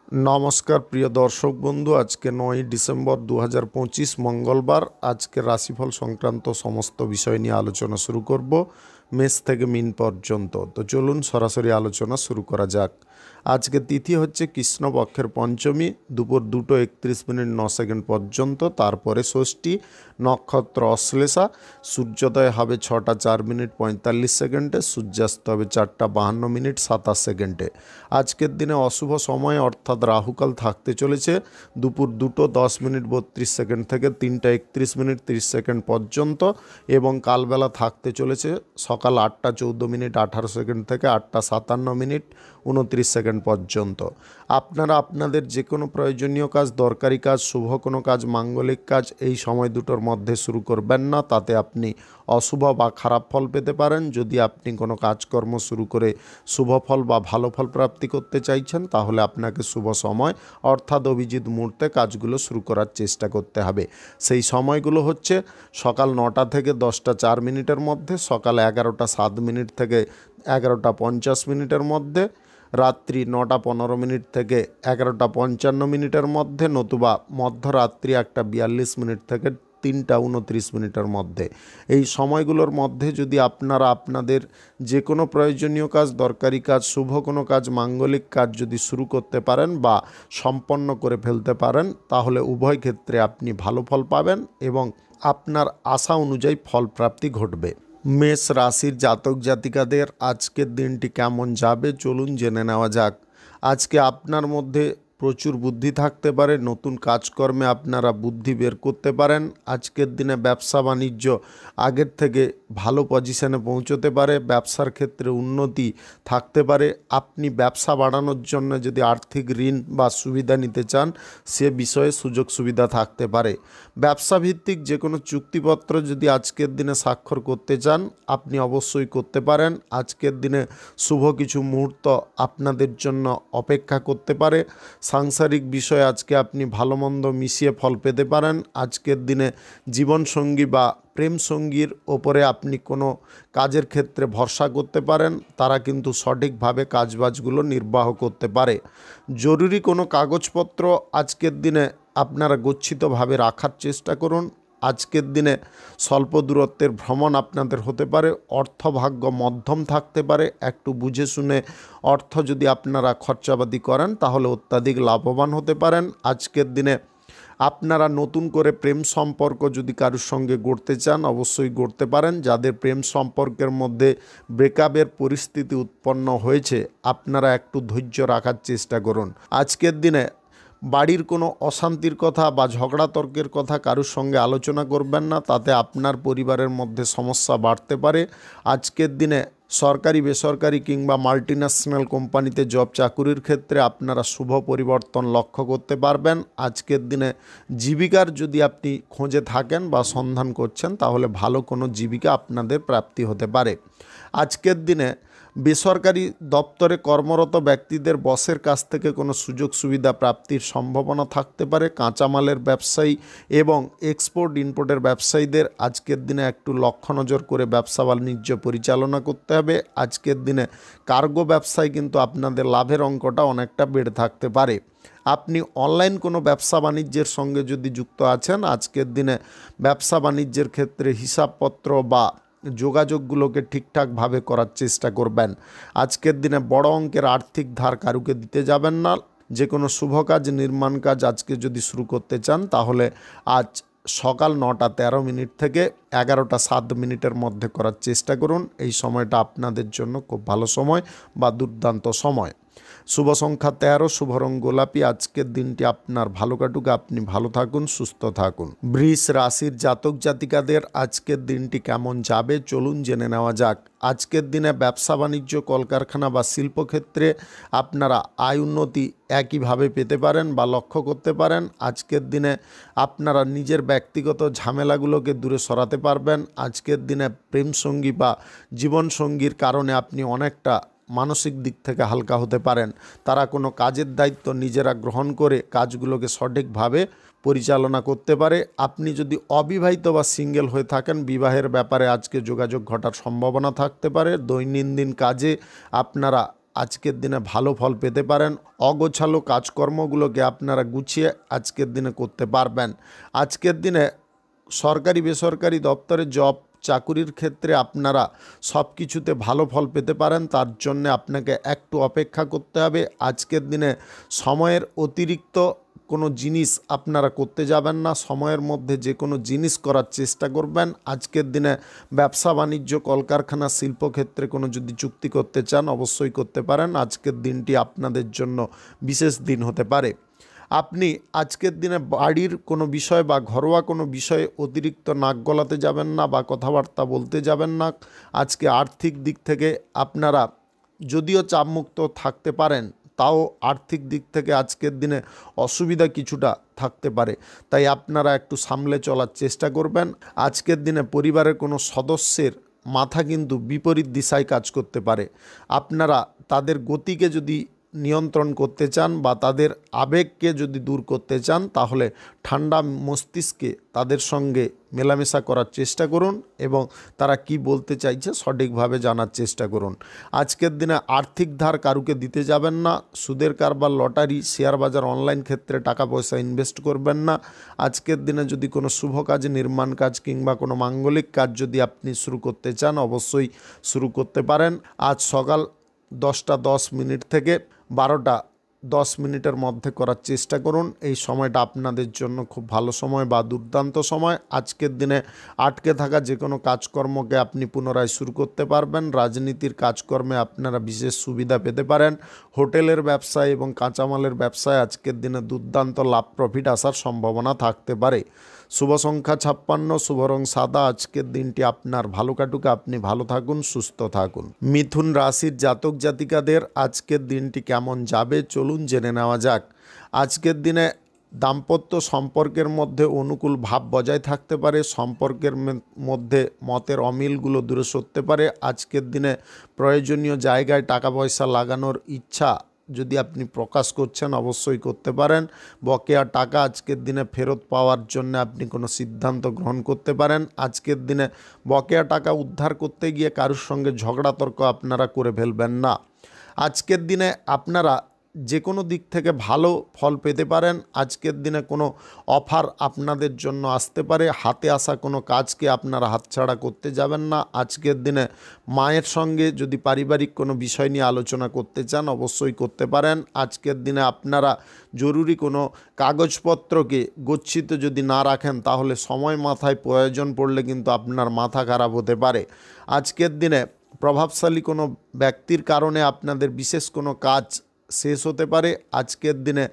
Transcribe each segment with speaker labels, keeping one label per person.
Speaker 1: नमस्कार प्रिय दर्शक बंधु आज के 9 डिसेम्बर 2025 मंगलवार आज के राशिफल संक्रांत समस्त विषय निये आलोचना शुरू करब मेष थेके मीन पर्यन्त। तो चलुन सरासरि आलोचना शुरू करा जाक। आज के तिथि हच्छे कृष्ण पक्षेर पंचमी दुपुर 2:31 पर्यन्त, तारपरे षष्ठी, नक्षत्र अश्लेषा, सूर्योदय हबे 6:04:45, सूर्यास्त हबे 4:52:27। आजकेर दिने अशुभ समय अर्थात राहुकाल थाकते चलेछे दुपुर 2:10:32 থেকে 3:31:30 पर्यन्त एवं कालबेला थाकते चलेछे सकाल 8:14:18 থেকে 8:57:29 पर्यन्त। आपनारा आपनादेर जे कोनो प्रयोजनीय काज, दरकारी काज, शुभ कोनो काज, मांगलिक काज এই সময় দুটোর মধ্যে শুরু করবেন না, তাতে আপনি অশুভ বা খারাপ ফল পেতে পারেন। যদি আপনি কোনো কাজকর্ম শুরু করে শুভ ফল বা ভালো ফল প্রাপ্তি করতে চাইছেন তাহলে আপনাকে শুভ সময় অর্থাৎ অভিজিৎ মুহূর্তে কাজগুলো শুরু করার চেষ্টা করতে হবে। সেই সময়গুলো হচ্ছে সকাল 9টা থেকে 10:04 মধ্যে, সকাল 11:07 থেকে 11:50 মধ্যে, রাত্রি 9:15 থেকে 11:55 মধ্যে, নতুবা মধ্যরাত্রি 1:42 থেকে 3:29 মধ্যে। এই সময়গুলোর মধ্যে যদি আপনারা আপনাদের যে কোনো প্রয়োজনীয় কাজ, দরকারি কাজ, শুভ কোনো কাজ, মাঙ্গলিক কাজ যদি শুরু করতে পারেন বা সম্পন্ন করে ফেলতে পারেন তাহলে উভয় ক্ষেত্রে আপনি ভালো ফল পাবেন এবং আপনার আশা অনুযায়ী ফল প্রাপ্তি ঘটবে। মেষ রাশির জাতক জাতিকাদের আজকের দিনটি কেমন যাবে চলুন জেনে নেওয়া যাক। আজকে আপনার মধ্যে প্রচুর বুদ্ধি থাকতে পারে, নতুন কাজকর্মে আপনারা বুদ্ধি বের করতে পারেন। আজকের দিনে ব্যবসা বাণিজ্য আগের থেকে ভালো পজিশনে পৌঁছতে পারে, ব্যবসার ক্ষেত্রে উন্নতি থাকতে পারে। আপনি ব্যবসা বাড়ানোর জন্য যদি আর্থিক ঋণ বা সুবিধা নিতে চান সে বিষয়ে সুযোগ সুবিধা থাকতে পারে। ব্যবসা ভিত্তিক যে কোনো চুক্তিপত্র যদি আজকের দিনে স্বাক্ষর করতে চান আপনি অবশ্যই করতে পারেন। আজকের দিনে শুভ কিছু মুহূর্ত আপনাদের জন্য অপেক্ষা করতে পারে। সাংসারিক বিষয়ে আজকে আপনি ভালো মন্দ মিশিয়ে ফল পেতে পারেন। আজকের দিনে জীবনসঙ্গী বা প্রেম সঙ্গীর ওপরে আপনি কোনো কাজের ক্ষেত্রে ভরসা করতে পারেন, তারা কিন্তু সঠিকভাবে কাজবাজগুলো নির্বাহ করতে পারে। জরুরি কোনো কাগজপত্র আজকের দিনে আপনারা গচ্ছিতভাবে রাখার চেষ্টা করুন। আজকের দিনে স্বল্প দূরত্বের ভ্রমণ আপনাদের হতে পারে। অর্থভাগ্য মধ্যম থাকতে পারে। একটু বুঝে শুনে অর্থ যদি আপনারা খরচাপাতি করেন তাহলে অত্যাধিক লাভবান হতে পারেন। আজকের দিনে আপনারা নতুন করে প্রেম সম্পর্ক যদি কারোর সঙ্গে গড়তে চান অবশ্যই গড়তে পারেন। যাদের প্রেম সম্পর্কের মধ্যে ব্রেকআপের পরিস্থিতি উৎপন্ন হয়েছে আপনারা একটু ধৈর্য রাখার চেষ্টা করুন। আজকের দিনে বাড়ির কোনো অশান্তির কথা বা ঝগড়া তর্কের কথা কারোর সঙ্গে আলোচনা করবেন না, তাতে আপনার পরিবারের মধ্যে সমস্যা বাড়তে পারে। আজকের দিনে সরকারি, বেসরকারি কিংবা মাল্টিন্যাশনাল কোম্পানিতে জব চাকুরির ক্ষেত্রে আপনারা শুভ পরিবর্তন লক্ষ্য করতে পারবেন। আজকের দিনে জীবিকার যদি আপনি খোঁজে থাকেন বা সন্ধান করছেন তাহলে ভালো কোনো জীবিকা আপনাদের প্রাপ্তি হতে পারে। আজকের দিনে বেসরকারি দপ্তরে কর্মরত ব্যক্তিদের বসের কাছ থেকে কোনো সুযোগ সুবিধা প্রাপ্তির সম্ভাবনা থাকতে পারে। কাঁচামালের ব্যবসায়ী এবং এক্সপোর্ট ইম্পোর্টের ব্যবসায়ীদের আজকের দিনে একটু লক্ষ্য নজর করে ব্যবসা বাণিজ্য পরিচালনা করতে হবে। আজকের দিনে কার্গো ব্যবসায় কিন্তু আপনাদের লাভের অঙ্কটা অনেকটা বেড়ে থাকতে পারে। আপনি অনলাইন কোনো ব্যবসা বাণিজ্যের সঙ্গে যদি যুক্ত আছেন আজকের দিনে ব্যবসা বাণিজ্যের ক্ষেত্রে হিসাবপত্র বা যোগাযোগগুলোকে ঠিকঠাকভাবে করার চেষ্টা করবেন। আজকের দিনে বড় অঙ্কের আর্থিক ধার কারুকে দিতে যাবেন না। যে কোনো শুভ কাজ, নির্মাণ কাজ আজকে যদি শুরু করতে চান তাহলে আজ সকাল 9:13 থেকে 11:07 মধ্যে করার চেষ্টা করুন। এই সময়টা আপনাদের জন্য খুব ভালো সময় বা দুর্দান্ত সময়। শুভ সংখ্যা 13, শুভ রং গোলাপি। আজকের দিনটি আপনার ভালো কাটুক, আপনি ভালো থাকুন, সুস্থ থাকুন। বৃষ রাশির জাতক জাতিকাদের আজকের দিনটি কেমন যাবে চলুন জেনে নেওয়া যাক। আজকের দিনে ব্যবসা বাণিজ্য, কলকারখানা বা শিল্পক্ষেত্রে আপনারা আয় উন্নতি একইভাবে পেতে পারেন বা লক্ষ্য করতে পারেন। আজকের দিনে আপনারা নিজের ব্যক্তিগত ঝামেলাগুলোকে দূরে সরাতে পারবেন। আজকের দিনে প্রেমসঙ্গী বা জীবনসঙ্গীর কারণে আপনি অনেকটা মানসিক দিক থেকে হালকা হতে পারেন। তারা কোনো কাজের দায়িত্ব নিজেরা গ্রহণ করে কাজগুলোকে সঠিকভাবে পরিচালনা করতে পারে। আপনি যদি অবিবাহিত বা সিঙ্গেল হয়ে থাকেন বিবাহের ব্যাপারে আজকে যোগাযোগ ঘটার সম্ভাবনা থাকতে পারে। দৈনন্দিন কাজে আপনারা আজকের দিনে ভালো ফল পেতে পারেন। অগোছালো কাজকর্মগুলোকে আপনারা গুছিয়ে আজকের দিনে করতে পারবেন। আজকের দিনে সরকারি বেসরকারি দপ্তরে জব চাকুরির ক্ষেত্রে আপনারা সব কিছুতে ভালো ফল পেতে পারেন। তার জন্য আপনাকে একটু অপেক্ষা করতে হবে। আজকের দিনে সময়ের অতিরিক্ত কোনো জিনিস আপনারা করতে যাবেন না। সময়ের মধ্যে যে কোনো জিনিস করার চেষ্টা করবেন। আজকের দিনে ব্যবসা বাণিজ্য, কলকারখানা, শিল্পক্ষেত্রে কোনো যদি চুক্তি করতে চান অবশ্যই করতে পারেন। আজকের দিনটি আপনাদের জন্য বিশেষ দিন হতে পারে। আপনি আজকের দিনে বাড়ির কোনো বিষয় বা ঘরোয়া কোনো বিষয়ে অতিরিক্ত নাক গলাতে যাবেন না বা কথাবার্তা বলতে যাবেন না। আজকে আর্থিক দিক থেকে আপনারা যদিও চাপমুক্ত থাকতে পারেন, তাও আর্থিক দিক থেকে আজকের দিনে অসুবিধা কিছুটা থাকতে পারে, তাই আপনারা একটু সামলে চলার চেষ্টা করবেন। আজকের দিনে পরিবারের কোনো সদস্যের মাথা কিন্তু বিপরীত দিশায় কাজ করতে পারে। আপনারা তাদের গতিকে যদি নিয়ন্ত্রণ করতে চান বা তাদের আবেগকে যদি দূর করতে চান, তাহলে ঠান্ডা মস্তিষ্কে তাদের সঙ্গে মেলামেশা করার চেষ্টা করুন এবং তারা কি বলতে চাইছে সঠিকভাবে জানার চেষ্টা করুন। আজকের দিনে আর্থিক ধার কারুকে দিতে যাবেন না। সুদের কারবার, লটারি, শেয়ার বাজার, অনলাইন ক্ষেত্রে টাকা পয়সা ইনভেস্ট করবেন না। আজকের দিনে যদি কোনো শুভ কাজ, নির্মাণ কাজ কিংবা কোনো মাঙ্গলিক কাজ যদি আপনি শুরু করতে চান অবশ্যই শুরু করতে পারেন। আজ সকাল 10টা 10 মিনিট থেকে 12টা 10 মিনিটের মধ্যে করার চেষ্টা করুন। এই সময়টা আপনাদের জন্য খুব ভালো সময় বা দুর্দান্ত সময়। আজকের দিনে আটকে থাকা যে কোনো কাজকর্মকে আপনি পুনরায় শুরু করতে পারবেন। রাজনীতির কাজকর্মে আপনারা বিশেষ সুবিধা পেতে পারেন। হোটেলের ব্যবসায় এবং কাঁচামালের ব্যবসায় আজকের দিনে দুর্দান্ত লাভ প্রফিট আসার সম্ভাবনা থাকতে পারে। শুভ সংখ্যা 56, শুভ রং সাদা। আজকের দিনটি আপনার ভালো কাটুক, আপনি ভালো থাকুন, সুস্থ থাকুন। মিথুন রাশির জাতক জাতিকাদের আজকের দিনটি কেমন যাবে চলুন জেনে নেওয়া যাক। আজকের দিনে দাম্পত্য সম্পর্কের মধ্যে অনুকূল ভাব বজায় থাকতে পারে। সম্পর্কের মধ্যে মতের অমিলগুলো দূরে সরতে পারে। আজকের দিনে প্রয়োজনীয় জায়গায় টাকা পয়সা লাগানোর ইচ্ছা যদি আপনি প্রকাশ করছেন অবশ্যই করতে পারেন। বকেয়া টাকা আজকের দিনে ফেরত পাওয়ার জন্য আপনি কোনো সিদ্ধান্ত গ্রহণ করতে পারেন। আজকের দিনে বকেয়া টাকা উদ্ধার করতে গিয়ে কারোর সঙ্গে ঝগড়া তর্ক আপনারা করে ফেলবেন না। আজকের দিনে আপনারা যে কোনো দিক থেকে ভালো ফল পেতে পারেন। আজকের দিনে কোনো অফার আপনাদের জন্য আসতে পারে। হাতে আসা কোনো কাজকে আপনারা হাতছাড়া করতে যাবেন না। আজকের দিনে মায়ের সঙ্গে যদি পারিবারিক কোনো বিষয় নিয়ে আলোচনা করতে চান অবশ্যই করতে পারেন। আজকের দিনে আপনারা জরুরি কোনো কাগজপত্রকে গচ্ছিত যদি না রাখেন তাহলে সময় মাথায় প্রয়োজন পড়লে কিন্তু আপনার মাথা খারাপ হতে পারে। আজকের দিনে প্রভাবশালী কোনো ব্যক্তির কারণে আপনাদের বিশেষ কোনো কাজ শেষ হতে পারে। আজকের দিনে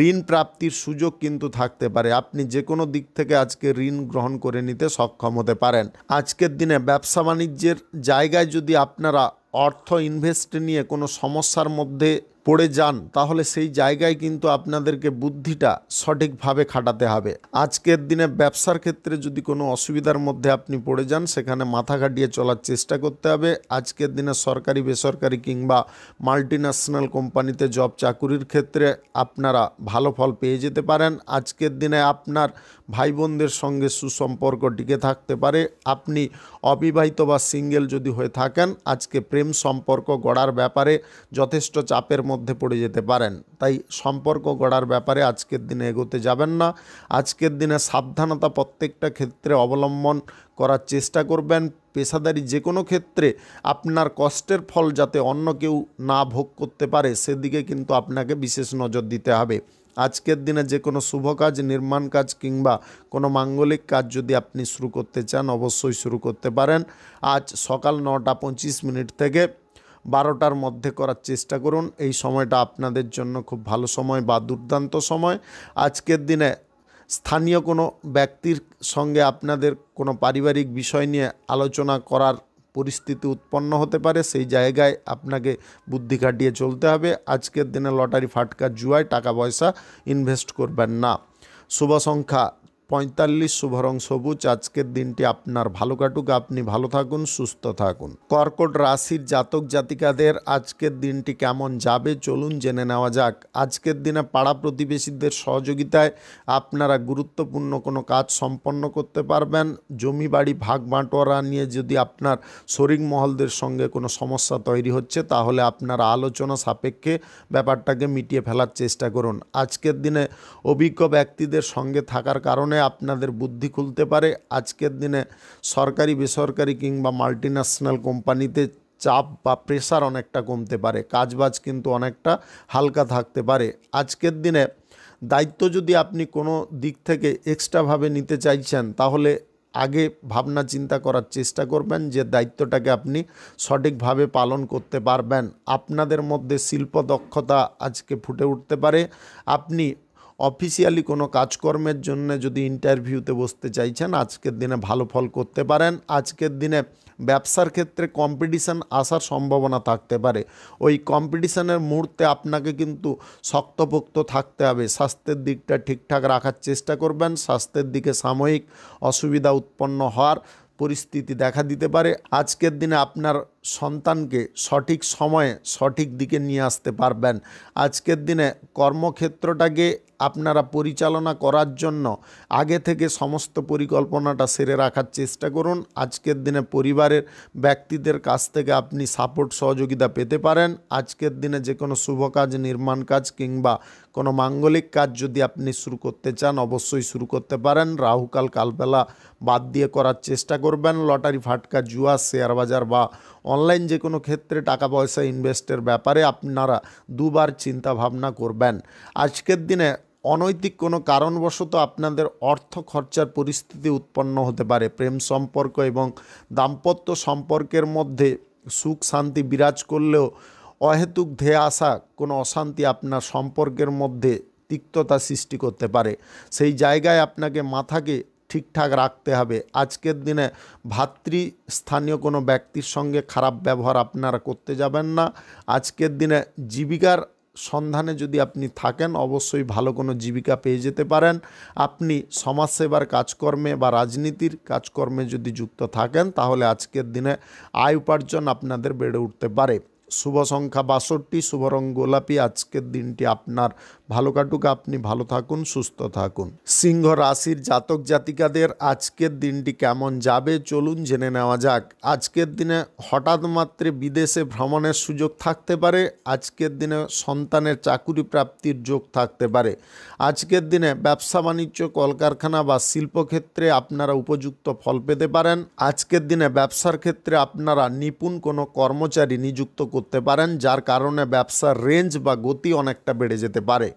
Speaker 1: ঋণ প্রাপ্তির সুযোগ কিন্তু থাকতে পারে। আপনি যে কোনো দিক থেকে আজকে ঋণ গ্রহণ করে নিতে সক্ষম হতে পারেন। আজকের দিনে ব্যবসা বাণিজ্যের জায়গায় যদি আপনারা অর্থ ইনভেস্ট নিয়ে কোনো সমস্যার মধ্যে পড়ে যান তাহলে সেই জায়গায় কিন্তু আপনাদেরকে বুদ্ধিটা সঠিকভাবে খাটাতে হবে। আজকের দিনে ব্যবসার ক্ষেত্রে যদি কোনো অসুবিধার মধ্যে আপনি পড়ে যান সেখানে মাথা খাটিয়ে চলার চেষ্টা করতে হবে। আজকের দিনে সরকারি বেসরকারি কিংবা মাল্টিন্যাশনাল কোম্পানিতে জব চাকুরির ক্ষেত্রে আপনারা ভালো ফল পেয়ে যেতে পারেন। আজকের দিনে আপনার ভাই বোনদের সঙ্গে সুসম্পর্ক টিকে থাকতে পারে। আপনি অবিবাহিত বা সিঙ্গেল যদি হয়ে থাকেন আজকে প্রেম সম্পর্ক গড়ার ব্যাপারে যথেষ্ট চাপের মধ্যে পড়ে যেতে পারেন। তাই সম্পর্ক গড়ার ব্যাপারে আজকের দিনে এগোতে যাবেন না। আজকের দিনে সাবধানতা প্রত্যেকটা ক্ষেত্রে অবলম্বন করার চেষ্টা করবেন। পেশাদারি যে কোনো ক্ষেত্রে আপনার কষ্টের ফল যাতে অন্য কেউ না ভোগ করতে পারে সেদিকে কিন্তু আপনাকে বিশেষ নজর দিতে হবে। আজকের দিনে যে কোনো শুভ কাজ, নির্মাণ কাজ কিংবা কোনো মাঙ্গলিক কাজ যদি আপনি শুরু করতে চান অবশ্যই শুরু করতে পারেন। আজ সকাল 9টা 25 মিনিট থেকে 12টার মধ্যে করার চেষ্টা করুন। এই সময়টা আপনাদের জন্য খুব ভালো সময় বা দুর্দান্ত সময়। আজকের দিনে স্থানীয় কোনো ব্যক্তির সঙ্গে আপনাদের কোনো পারিবারিক বিষয় নিয়ে আলোচনা করার পরিস্থিতি উৎপন্ন হতে পারে। সেই জায়গায় আপনাকে বুদ্ধি খাটিয়ে চলতে হবে। আজকের দিনে লটারি, ফাটকা, জুয়ায় টাকা পয়সা ইনভেস্ট করবেন না। শুভ সংখ্যা 45, শুভ রং সবুজ। আজকের দিনটি আপনার ভালো কাটুক, আপনি ভালো থাকুন, সুস্থ থাকুন। কর্কট রাশির জাতক জাতিকাদের আজকের দিনটি কেমন যাবে চলুন জেনে নেওয়া যাক। আজকের দিনে পাড়া প্রতিবেশীদের সহযোগিতায় আপনারা গুরুত্বপূর্ণ কোনো কাজ সম্পন্ন করতে পারবেন। জমি বাড়ি ভাগ বাঁটোয়ারা নিয়ে যদি আপনার শরিক মহলদের সঙ্গে কোনো সমস্যা তৈরি হচ্ছে, তাহলে আপনারা আলোচনা সাপেক্ষে ব্যাপারটাকে মিটিয়ে ফেলার চেষ্টা করুন। আজকের দিনে অভিজ্ঞ ব্যক্তিদের সঙ্গে থাকার কারণে আপনাদের বুদ্ধি খুলতে পারে। আজকের দিনে সরকারি বেসরকারি কিংবা মাল্টিন্যাশনাল কোম্পানিতে চাপ বা প্রেসার অনেকটা কমতে পারে, কাজবাজ কিন্তু অনেকটা হালকা থাকতে পারে। আজকের দিনে দায়িত্ব যদি আপনি কোনো দিক থেকে এক্সট্রাভাবে নিতে চাইছেন, তাহলে আগে ভাবনা চিন্তা করার চেষ্টা করবেন যে দায়িত্বটাকে আপনি সঠিকভাবে পালন করতে পারবেন। আপনাদের মধ্যে শিল্প দক্ষতা আজকে ফুটে উঠতে পারে। আপনি অফিসিয়ালি কোনো কাজকর্মের জন্য যদি ইন্টারভিউতে বসতে চাইছেন, আজকের দিনে ভালো ফল করতে পারেন। আজকের দিনে ব্যবসার ক্ষেত্রে কম্পিটিশান আসার সম্ভাবনা থাকতে পারে। ওই কম্পিটিশানের মুহূর্তে আপনাকে কিন্তু শক্তপোক্ত থাকতে হবে। স্বাস্থ্যের দিকটা ঠিকঠাক রাখার চেষ্টা করবেন। স্বাস্থ্যের দিকে সাময়িক অসুবিধা উৎপন্ন হওয়ার পরিস্থিতি দেখা দিতে পারে। আজকের দিনে আপনার সন্তানকে সঠিক সময়ে সঠিক দিকে নিয়ে আসতে পারবেন। আজকের দিনে কর্মক্ষেত্রটাকে আপনারা পরিচালনা করার জন্য আগে থেকে সমস্ত পরিকল্পনাটা সেরে রাখার চেষ্টা করুন। আজকের দিনে পরিবারের ব্যক্তিদের কাছ থেকে আপনি সাপোর্ট সহযোগিতা পেতে পারেন। আজকের দিনে যে কোনো শুভ কাজ, নির্মাণ কাজ কিংবা কোনো মাঙ্গলিক কাজ যদি আপনি শুরু করতে চান, অবশ্যই শুরু করতে পারেন। রাহুকাল কালবেলা বাদ দিয়ে করার চেষ্টা করবেন। লটারি, ফাটকা, জুয়া, শেয়ার বাজার বা অনলাইন যে কোনো ক্ষেত্রে টাকা পয়সা ইনভেস্টের ব্যাপারে আপনারা দুবার চিন্তা ভাবনা করবেন। আজকের দিনে অনৈতিক কোনো কারণবশত আপনাদের অর্থ খরচার পরিস্থিতি উৎপন্ন হতে পারে। প্রেম সম্পর্ক এবং দাম্পত্য সম্পর্কের মধ্যে সুখ শান্তি বিরাজ করলেও অহেতুক ধেয়ে আসা কোনো অশান্তি আপনার সম্পর্কের মধ্যে তিক্ততা সৃষ্টি করতে পারে। সেই জায়গায় আপনাকে মাথাকে ঠিকঠাক রাখতে হবে। আজকের দিনে ভাতৃস্থানীয় কোনো ব্যক্তির সঙ্গে খারাপ ব্যবহার আপনারা করতে যাবেন না। আজকের দিনে জীবিকার সন্ধানে যদি আপনি থাকেন, অবশ্যই ভালো কোনো জীবিকা পেয়ে যেতে পারেন। আপনি সমাজসেবার কাজকর্মে বা রাজনীতির কাজকর্মে যদি যুক্ত থাকেন, তাহলে আজকের দিনে আয় উপার্জন আপনাদের বেড়ে উঠতে পারে। শুভ সংখ্যা 62, শুভ রং গোলাপি। আজকের দিনটি আপনার ভালো কাটুক, আপনি ভালো থাকুন, সুস্থ থাকুন। সিংহ রাশির জাতক জাতিকাদের আজকের দিনটি কেমন যাবে চলুন জেনে নেওয়া যাক। আজকের দিনে হঠাৎ মাত্রে বিদেশে ভ্রমণের সুযোগ থাকতে পারে। আজকের দিনে সন্তানের চাকুরি প্রাপ্তির যোগ থাকতে পারে। আজকের দিনে ব্যবসা বাণিজ্য, কলকারখানা বা শিল্পক্ষেত্রে আপনারা উপযুক্ত ফল পেতে পারেন। আজকের দিনে ব্যবসার ক্ষেত্রে আপনারা নিপুণ কোনো কর্মচারী নিযুক্ত করতে পারেন, যার কারণে ব্যবসার রেঞ্জ বা গতি অনেকটা বেড়ে যেতে পারে।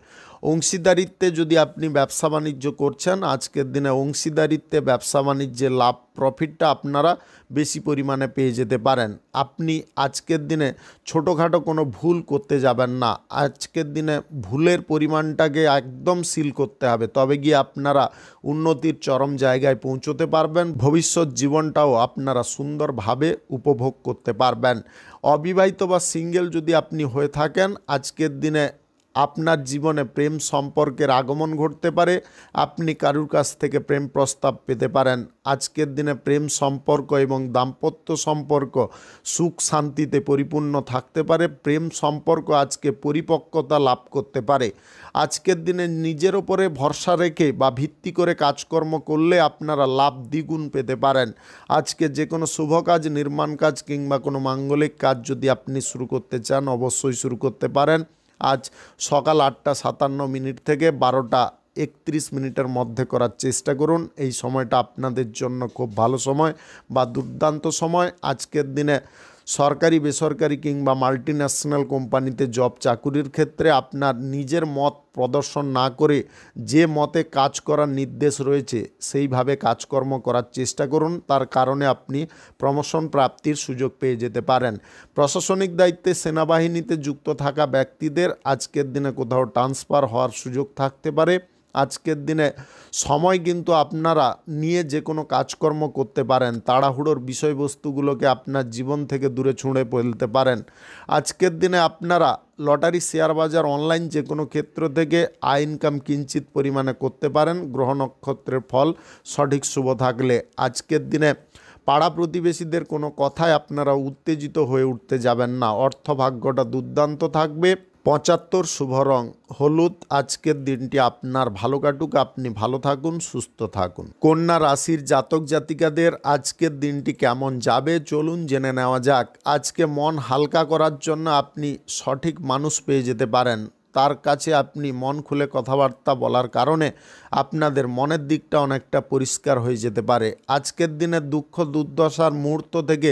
Speaker 1: অংশীদারিত্বে যদি আপনি ব্যবসা বাণিজ্য করছেন, আজকের দিনে অংশীদারিত্বে ব্যবসা বাণিজ্যের লাভ প্রফিটটা আপনারা বেশি পরিমাণে পেয়ে যেতে পারেন। আপনি আজকের দিনে ছোটোখাটো কোনো ভুল করতে যাবেন না। আজকের দিনে ভুলের পরিমাণটাকে একদম সিল করতে হবে, তবে গিয়ে আপনারা উন্নতির চরম জায়গায় পৌঁছতে পারবেন। ভবিষ্যৎ জীবনটাও আপনারা সুন্দরভাবে উপভোগ করতে পারবেন। অবিবাহিত বা সিঙ্গেল যদি আপনি হয়ে থাকেন, আজকের দিনে আপনার জীবনে প্রেম সম্পর্কের আগমন ঘটতে পারে। আপনি কারুর কাছ থেকে প্রেম প্রস্তাব পেতে পারেন। আজকের দিনে প্রেম সম্পর্ক এবং দাম্পত্য সম্পর্ক সুখ শান্তিতে পরিপূর্ণ থাকতে পারে। প্রেম সম্পর্ক আজকে পরিপক্কতা লাভ করতে পারে। আজকের দিনে নিজের ওপরে ভরসা রেখে বা ভিত্তি করে কাজকর্ম করলে আপনারা লাভ দ্বিগুণ পেতে পারেন। আজকে যে কোনো শুভ কাজ, নির্মাণ কাজ কিংবা কোনো মাঙ্গলিক কাজ যদি আপনি শুরু করতে চান, অবশ্যই শুরু করতে পারেন। আজ সকাল 8:57 থেকে 12:31 মধ্যে করার চেষ্টা করুন। এই সময়টা আপনাদের জন্য খুব ভালো সময় বা দুর্দান্ত সময়। আজকের দিনে সরকারি বেসরকারি কিংবা মাল্টিন্যাশনাল কোম্পানিতে জব চাকুরির ক্ষেত্রে আপনার নিজের মত প্রদর্শন না করে যে মতে কাজ করার নির্দেশ রয়েছে সেইভাবে কাজকর্ম করার চেষ্টা করুন। তার কারণে আপনি প্রমোশন প্রাপ্তির সুযোগ পেয়ে যেতে পারেন। প্রশাসনিক দায়িত্বে সেনাবাহিনীতে যুক্ত থাকা ব্যক্তিদের আজকের দিনে কোথাও ট্রান্সফার হওয়ার সুযোগ থাকতে পারে। আজকের দিনে সময় কিন্তু আপনারা নিয়ে যে কোনো কাজকর্ম করতে পারেন, তাড়াহুড়োর বিষয়বস্তুগুলোকে আপনার জীবন থেকে দূরে ছুঁড়ে ফেলতে পারেন। আজকের দিনে আপনারা লটারি, শেয়ার বাজার, অনলাইন যে কোনো ক্ষেত্র থেকে আয় ইনকাম কিঞ্চিত পরিমাণে করতে পারেন গ্রহ নক্ষত্রের ফল সঠিক শুভ থাকলে। আজকের দিনে পাড়া প্রতিবেশীদের কোনো কথায় আপনারা উত্তেজিত হয়ে উঠতে যাবেন না। অর্থভাগ্যটা দুর্দান্ত থাকবে। 75 শুভ রং হলুদ। আজকের দিনটি আপনার ভালো কাটুক, আপনি ভালো থাকুন, সুস্থ থাকুন। কন্যা রাশির জাতক জাতিকাদের আজকের দিনটি কেমন যাবে চলুন জেনে নেওয়া যাক। আজকে মন হালকা করার জন্য আপনি সঠিক মানুষ পেয়ে যেতে পারেন। তার কাছে আপনি মন খুলে কথাবার্তা বলার কারণে আপনাদের মনের দিকটা অনেকটা পরিষ্কার হয়ে যেতে পারে। আজকের দিনে দুঃখ দুর্দশার মুহূর্ত থেকে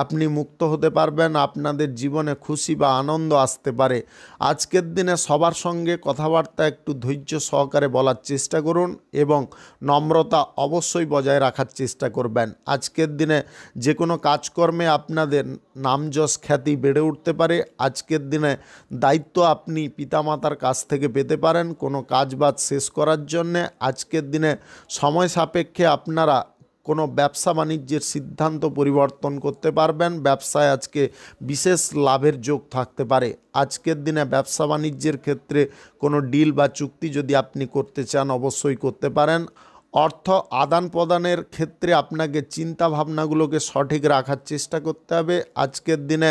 Speaker 1: আপনি মুক্ত হতে পারবেন। আপনাদের জীবনে খুশি বা আনন্দ আসতে পারে। আজকের দিনে সবার সঙ্গে কথাবার্তা একটু ধৈর্য সহকারে বলার চেষ্টা করুন এবং নম্রতা অবশ্যই বজায় রাখার চেষ্টা করবেন। আজকের দিনে যে কোনো কাজকর্মে আপনাদের নামযশ খ্যাতি বেড়ে উঠতে পারে। আজকের দিনে দায়িত্ব আপনি পিতামাতার কাছ থেকে পেতে পারেন কোনো কাজবাজ শেষ করার জন্যে। আজকের দিনে সময় সাপেক্ষে আপনারা কোনো ব্যবসা বাণিজ্যের সিদ্ধান্ত পরিবর্তন করতে পারবেন। ব্যবসায় আজকে বিশেষ লাভের যোগ থাকতে পারে। আজকের দিনে ব্যবসা বাণিজ্যের ক্ষেত্রে কোনো ডিল বা চুক্তি যদি আপনি করতে চান অবশ্যই করতে পারেন। অর্থ আদান প্রদানের ক্ষেত্রে আপনাকে চিন্তা ভাবনাগুলোকে সঠিক রাখার চেষ্টা করতে হবে। আজকের দিনে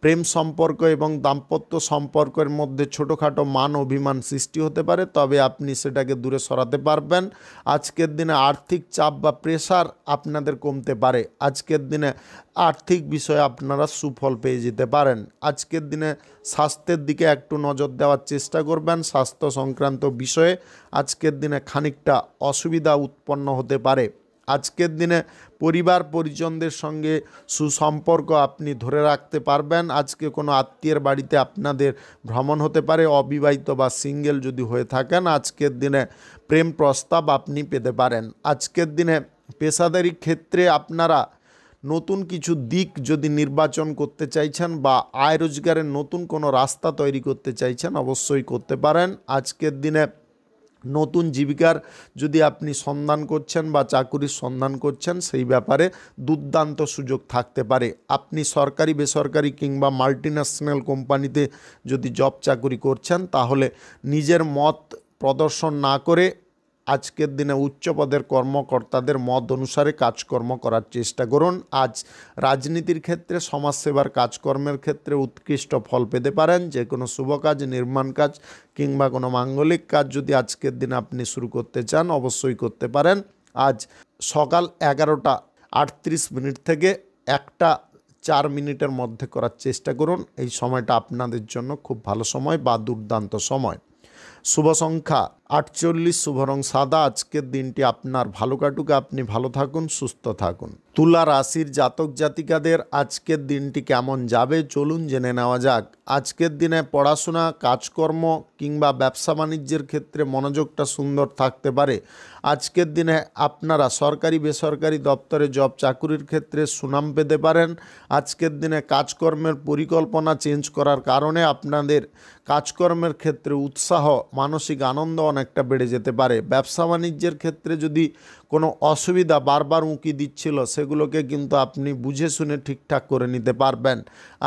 Speaker 1: প্রেম সম্পর্ক এবং দাম্পত্য সম্পর্কের মধ্যে ছোটোখাটো মান অভিমান সৃষ্টি হতে পারে, তবে আপনি সেটাকে দূরে সরাতে পারবেন। আজকের দিনে আর্থিক চাপ বা প্রেশার আপনাদের কমতে পারে। আজকের দিনে আর্থিক বিষয়ে আপনারা সুফল পেয়ে যেতে পারেন। আজকের দিনে স্বাস্থ্যের দিকে একটু নজর দেওয়ার চেষ্টা করবেন। স্বাস্থ্য সংক্রান্ত বিষয়ে আজকের দিনে খানিকটা অসুবিধা উৎপন্ন হতে পারে। আজকের দিনে পরিবার পরিজনদের সঙ্গে সুসম্পর্ক আপনি ধরে রাখতে পারবেন। আজকে কোনো আত্মীয়ের বাড়িতে আপনাদের ভ্রমণ হতে পারে। অবিবাহিত বা সিঙ্গেল যদি হয়ে থাকেন আজকের দিনে প্রেম প্রস্তাব আপনি পেতে পারেন। আজকের দিনে পেশাদারি ক্ষেত্রে আপনারা নতুন কিছু দিক যদি নির্বাচন করতে চাইছেন বা আয় রোজগারের নতুন কোনো রাস্তা তৈরি করতে চাইছেন অবশ্যই করতে পারেন। আজকের দিনে নতুন জীবিকার যদি আপনি সন্ধান করছেন বা চাকুরির সন্ধান করছেন সেই ব্যাপারে দুর্দান্ত সুযোগ থাকতে পারে। আপনি সরকারি বেসরকারি কিংবা মাল্টিন্যাশনাল কোম্পানিতে যদি জব চাকুরি করছেন তাহলে নিজের মত প্রদর্শন না করে আজকের দিনে উচ্চ পদের কর্মকর্তাদের মত অনুসারে কাজকর্ম করার চেষ্টা করুন। আজ রাজনীতির ক্ষেত্রে সমাজসেবার কাজকর্মের ক্ষেত্রে উৎকৃষ্ট ফল পেতে পারেন। যে কোনো শুভ কাজ, নির্মাণ কাজ কিংবা কোনো মাঙ্গলিক কাজ যদি আজকের দিনে আপনি শুরু করতে চান অবশ্যই করতে পারেন। আজ সকাল 11:38 থেকে 1:04 মধ্যে করার চেষ্টা করুন। এই সময়টা আপনাদের জন্য খুব ভালো সময় বা দুর্দান্ত সময়। শুভ সংখ্যা 48, শুভ রং সাদা। আজকের দিনটি আপনার ভালো কাটুক, আপনি ভালো থাকুন, সুস্থ থাকুন। তুলা রাশির জাতক জাতিকাদের আজকের দিনটি কেমন যাবে চলুন জেনে নেওয়া যাক। আজকের দিনে পড়াশোনা, কাজকর্ম কিংবা ব্যবসা বাণিজ্যের ক্ষেত্রে মনোযোগটা সুন্দর থাকতে পারে। আজকের দিনে আপনারা সরকারি বেসরকারি দপ্তরে জব চাকুরির ক্ষেত্রে সুনাম পেতে পারেন। আজকের দিনে কাজকর্মের পরিকল্পনা চেঞ্জ করার কারণে আপনাদের কাজকর্মের ক্ষেত্রে উৎসাহ, মানসিক আনন্দ অনেকটা বেড়ে যেতে পারে। ব্যবসা বাণিজ্যের ক্ষেত্রে যদি কোনো অসুবিধা বারবার উঁকি দিচ্ছিল সেগুলোকে কিন্তু আপনি বুঝে শুনে ঠিকঠাক করে নিতে পারবেন।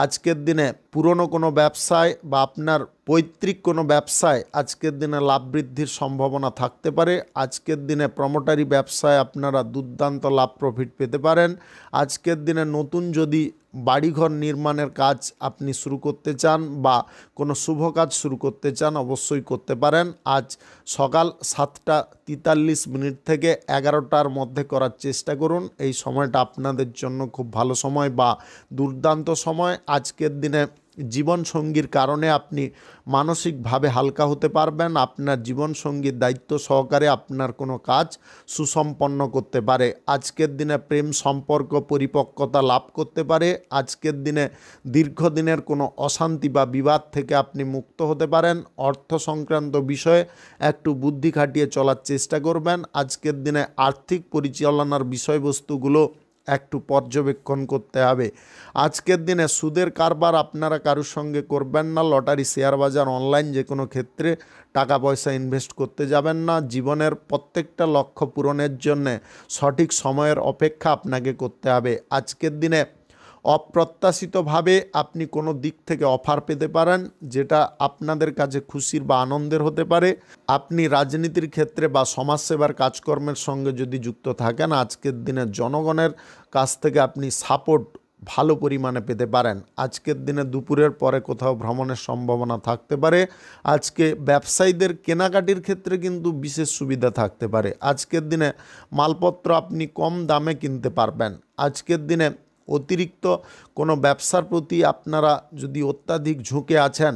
Speaker 1: আজকের দিনে পুরনো কোনো ব্যবসায় বা আপনার পৈতৃক কোনো ব্যবসায় আজকের দিনে লাভ বৃদ্ধির সম্ভাবনা থাকতে পারে। আজকের দিনে প্রমোটারি ব্যবসায় আপনারা দুর্দান্ত লাভ প্রফিট পেতে পারেন। আজকের দিনে নতুন যদি বাড়িঘর নির্মাণের কাজ আপনি শুরু করতে চান বা কোনো শুভ কাজ শুরু করতে চান অবশ্যই করতে পারেন। আজ সকাল 7:43 থেকে 11টার মধ্যে করার চেষ্টা করুন। এই সময়টা আপনাদের জন্য খুব ভালো সময় বা দুর্দান্ত সময়। আজকের দিনে জীবনসঙ্গীর কারণে আপনি মানসিকভাবে হালকা হতে পারবেন। আপনার জীবনসঙ্গীর দায়িত্ব সহকারে আপনার কোনো কাজ সুসম্পন্ন করতে পারে। আজকের দিনে প্রেম সম্পর্ক পরিপক্কতা লাভ করতে পারে। আজকের দিনে দীর্ঘদিনের কোনো অশান্তি বা বিবাদ থেকে আপনি মুক্ত হতে পারেন। অর্থ সংক্রান্ত বিষয়ে একটু বুদ্ধি খাটিয়ে চলার চেষ্টা করবেন। আজকের দিনে আর্থিক পরিচালনার বিষয়বস্তুগুলো একটু পর্যবেক্ষণ করতে হবে। আজকের দিনে সুদের কারবার আপনারা কারোর সঙ্গে করবেন না। লটারি, শেয়ার বাজার, অনলাইন যে কোনো ক্ষেত্রে টাকা পয়সা ইনভেস্ট করতে যাবেন না। জীবনের প্রত্যেকটা লক্ষ্য পূরণের জন্যে সঠিক সময়ের অপেক্ষা আপনাকে করতে হবে। আজকের দিনে অপ্রত্যাশিতভাবে আপনি কোনো দিক থেকে অফার পেতে পারেন, যেটা আপনাদের কাছে খুশির বা আনন্দের হতে পারে। আপনি রাজনীতির ক্ষেত্রে বা সমাজসেবার কাজকর্মের সঙ্গে যদি যুক্ত থাকেন, আজকের দিনে জনগণের কাছ থেকে আপনি সাপোর্ট ভালো পরিমাণে পেতে পারেন। আজকের দিনে দুপুরের পরে কোথাও ভ্রমণের সম্ভাবনা থাকতে পারে। আজকে ব্যবসায়ীদের কেনাকাটির ক্ষেত্রে কিন্তু বিশেষ সুবিধা থাকতে পারে। আজকের দিনে মালপত্র আপনি কম দামে কিনতে পারবেন। আজকের দিনে অতিরিক্ত কোনো ব্যবসার প্রতি আপনারা যদি অত্যাধিক ঝুঁকে আছেন,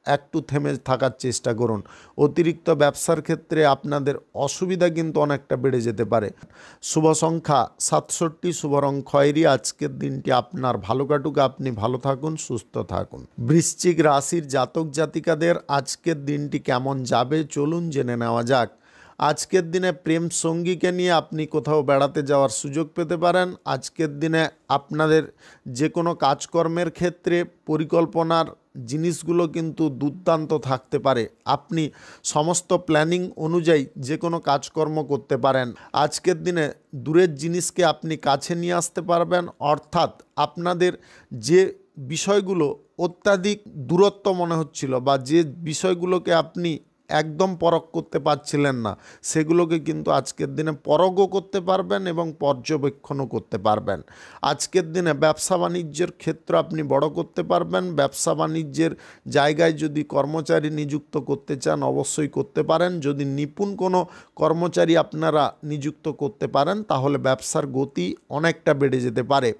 Speaker 1: একটু থেমে থাকার চেষ্টা করুন। অতিরিক্ত ব্যবসার ক্ষেত্রে আপনাদের অসুবিধা কিন্তু অনেকটা বেড়ে যেতে পারে। শুভ সংখ্যা 67, শুভ রং খয়েরি। আজকের দিনটি আপনার ভালো কাটুক, আপনি ভালো থাকুন, সুস্থ থাকুন। বৃশ্চিক রাশির জাতক জাতিকাদের আজকের দিনটি কেমন যাবে চলুন জেনে নেওয়া যাক। আজকের দিনে প্রেম সঙ্গীকে নিয়ে আপনি কোথাও বেড়াতে যাওয়ার সুযোগ পেতে পারেন। আজকের দিনে আপনাদের যে কোনো কাজকর্মের ক্ষেত্রে পরিকল্পনার জিনিসগুলো কিন্তু দুর্দান্ত থাকতে পারে। আপনি সমস্ত প্ল্যানিং অনুযায়ী যে কোনো কাজকর্ম করতে পারেন। আজকের দিনে দূরের জিনিসকে আপনি কাছে নিয়ে আসতে পারবেন, অর্থাৎ আপনাদের যে বিষয়গুলো অত্যাধিক দূরত্ব মনে হচ্ছিল বা যে বিষয়গুলোকে আপনি একদম পরখ করতে পারছিলেন না, সেগুলোকে কিন্তু আজকের দিনে পরখও করতে পারবেন এবং পর্যবেক্ষণও করতে পারবেন। আজকের দিনে ব্যবসা বাণিজ্যের ক্ষেত্র আপনি বড় করতে পারবেন। ব্যবসা বাণিজ্যের জায়গায় যদি কর্মচারী নিযুক্ত করতে চান অবশ্যই করতে পারেন। যদি নিপুণ কোনো কর্মচারী আপনারা নিযুক্ত করতে পারেন তাহলে ব্যবসার গতি অনেকটা বেড়ে যেতে পারে।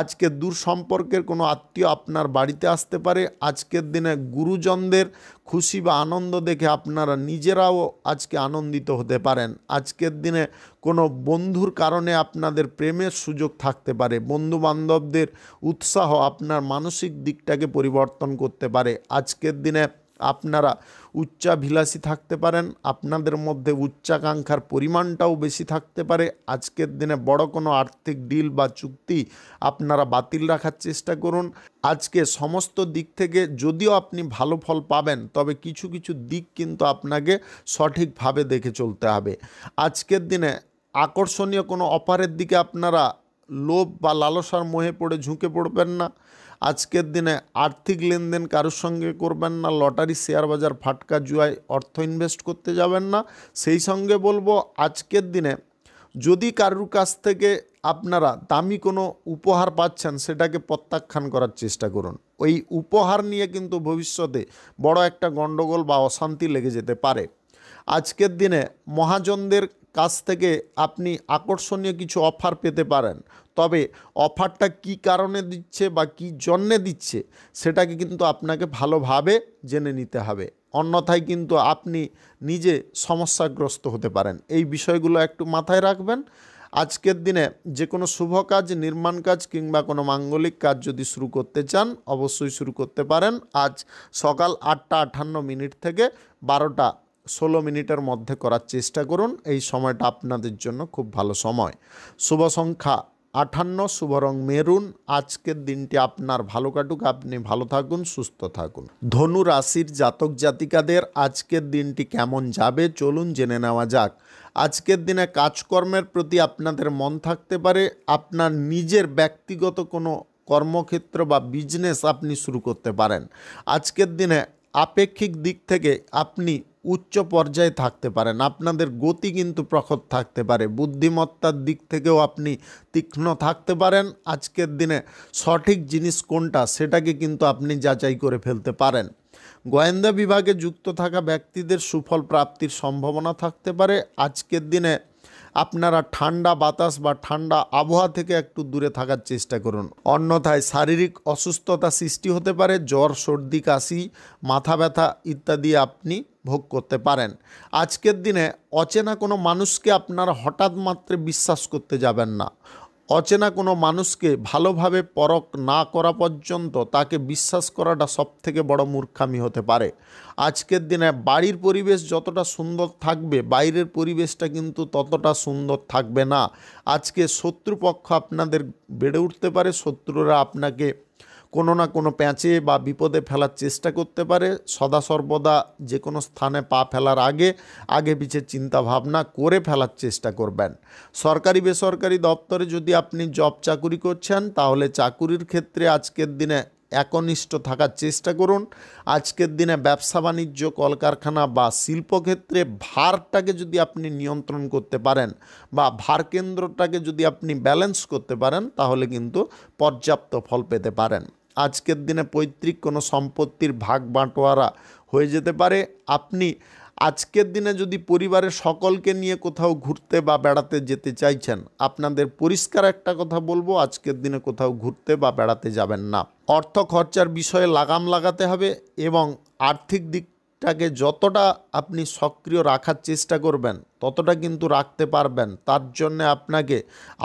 Speaker 1: আজকে দূর সম্পর্কের কোনো আত্মীয় আপনার বাড়িতে আসতে পারে। আজকের দিনে গুরুজনদের খুশি বা আনন্দ দেখে আপনারা নিজেরাও আজকে আনন্দিত হতে পারেন। আজকের দিনে কোনো বন্ধুর কারণে আপনাদের প্রেমের সুযোগ থাকতে পারে। বন্ধু বান্ধবদের উৎসাহ আপনার মানসিক দিকটাকে পরিবর্তন করতে পারে। আজকের দিনে আপনারা উচ্চাভিলাষী থাকতে পারেন। আপনাদের মধ্যে উচ্চাকাঙ্ক্ষার পরিমাণটাও বেশি থাকতে পারে। আজকের দিনে বড় কোনো আর্থিক ডিল বা চুক্তি আপনারা বাতিল রাখার চেষ্টা করুন। আজকে সমস্ত দিক থেকে যদিও আপনি ভালো ফল পাবেন, তবে কিছু কিছু দিক কিন্তু আপনাকে সঠিকভাবে দেখে চলতে হবে। আজকের দিনে আকর্ষণীয় কোনো অফারের দিকে আপনারা লোভ বা লালসার মোহে পড়ে ঝুঁকে পড়বেন না। আজকের দিনে আর্থিক লেনদেন কারোর সঙ্গে করবেন না। লটারি, শেয়ার বাজার, ফাটকা, জুয়ায় অর্থ ইনভেস্ট করতে যাবেন না। সেই সঙ্গে বলবো আজকের দিনে যদি কারোর কাছ থেকে আপনারা দামি কোনো উপহার পাচ্ছেন সেটাকে প্রত্যাখ্যান করার চেষ্টা করুন। ওই উপহার নিয়ে কিন্তু ভবিষ্যতে বড় একটা গণ্ডগোল বা অশান্তি লেগে যেতে পারে। আজকের দিনে মহাজনদের কাছ থেকে আপনি আকর্ষণীয় কিছু অফার পেতে পারেন, তবে অফারটা কী কারণে দিচ্ছে বা কী জন্যে দিচ্ছে সেটাকে কিন্তু আপনাকে ভালোভাবে জেনে নিতে হবে। অন্যথায় কিন্তু আপনি নিজে সমস্যাগ্রস্ত হতে পারেন। এই বিষয়গুলো একটু মাথায় রাখবেন। আজকের দিনে যে কোনো শুভ কাজ, নির্মাণ কাজ কিংবা কোনো মাঙ্গলিক কাজ যদি শুরু করতে চান অবশ্যই শুরু করতে পারেন। আজ সকাল 8টা 58 থেকে 12টা 16 মধ্যে করার চেষ্টা করুন। এই সময়টা আপনাদের জন্য খুব ভালো সময়। শুভ সংখ্যা 58, শুভ রং মেরুন। আজকের দিনটি আপনার ভালো কাটুক, আপনি ভালো থাকুন, সুস্থ থাকুন। ধনু রাশির জাতক জাতিকাদের আজকের দিনটি কেমন যাবে চলুন জেনে নেওয়া যাক। আজকের দিনে কাজকর্মের প্রতি আপনাদের মন থাকতে পারে। আপনার নিজের ব্যক্তিগত কোনো কর্মক্ষেত্র বা বিজনেস আপনি শুরু করতে পারেন। আজকের দিনে আপেক্ষিক দিক থেকে আপনি উচ্চ পর্যায়ে থাকতে পারেন। আপনাদের গতি কিন্তু প্রখর থাকতে পারে। বুদ্ধিমত্তার দিক থেকেও আপনি তীক্ষ্ণ থাকতে পারেন। আজকের দিনে সঠিক জিনিস কোনটা সেটাকে কিন্তু আপনি যাচাই করে ফেলতে পারেন। গোয়েন্দা বিভাগে যুক্ত থাকা ব্যক্তিদের সুফল প্রাপ্তির সম্ভাবনা থাকতে পারে। আজকের দিনে আপনারা ঠান্ডা বাতাস বা ঠান্ডা আবহাওয়া থেকে একটু দূরে থাকার চেষ্টা করুন। অন্যথায় শারীরিক অসুস্থতা সৃষ্টি হতে পারে। জ্বর, সর্দি, কাশি, মাথা ব্যথা ইত্যাদি আপনি ভোগ করতে পারেন। আজকের দিনে অচেনা কোনো মানুষকে আপনারা হঠাৎ মাত্রে বিশ্বাস করতে যাবেন না। অচেনা কোনো মানুষকে ভালোভাবে পরখ না করা পর্যন্ত তাকে বিশ্বাস করাটা সবথেকে বড় মূর্খামি হতে পারে। আজকের দিনে বাড়ির পরিবেশ যতটা সুন্দর থাকবে, বাইরের পরিবেশটা কিন্তু ততটা সুন্দর থাকবে না। আজকে শত্রুপক্ষ আপনাদের বেড়ে উঠতে পারে। শত্রুরা আপনাকে কোনো না কোনো প্যাঁচে বা বিপদে ফেলার চেষ্টা করতে পারে। সদা সর্বদা যে কোনো স্থানে পা ফেলার আগে পিছে চিন্তা ভাবনা করে ফেলার চেষ্টা করবেন। সরকারি বেসরকারি দপ্তরে যদি আপনি জব চাকুরি করছেন, তাহলে চাকুরির ক্ষেত্রে আজকের দিনে একনিষ্ঠ থাকার চেষ্টা করুন। আজকের দিনে ব্যবসা বাণিজ্য, কলকারখানা বা শিল্পক্ষেত্রে ভারটাকে যদি আপনি নিয়ন্ত্রণ করতে পারেন বা ভার কেন্দ্রটাকে যদি আপনি ব্যালেন্স করতে পারেন, তাহলে কিন্তু পর্যাপ্ত ফল পেতে পারেন। আজকের দিনে পৈতৃক কোনো সম্পত্তির ভাগ বাঁটোয়ারা হয়ে যেতে পারে। আপনি আজকের দিনে যদি পরিবারের সকলকে নিয়ে কোথাও ঘুরতে বা বেড়াতে যেতে চাইছেন, আপনাদের পরিষ্কার একটা কথা বলবো, আজকের দিনে কোথাও ঘুরতে বা বেড়াতে যাবেন না। অর্থ খরচার বিষয়ে লাগাম লাগাতে হবে এবং আর্থিক দিকটাকে যতটা আপনি সক্রিয় রাখার চেষ্টা করবেন ততটা কিন্তু রাখতে পারবেন। তার জন্য আপনাকে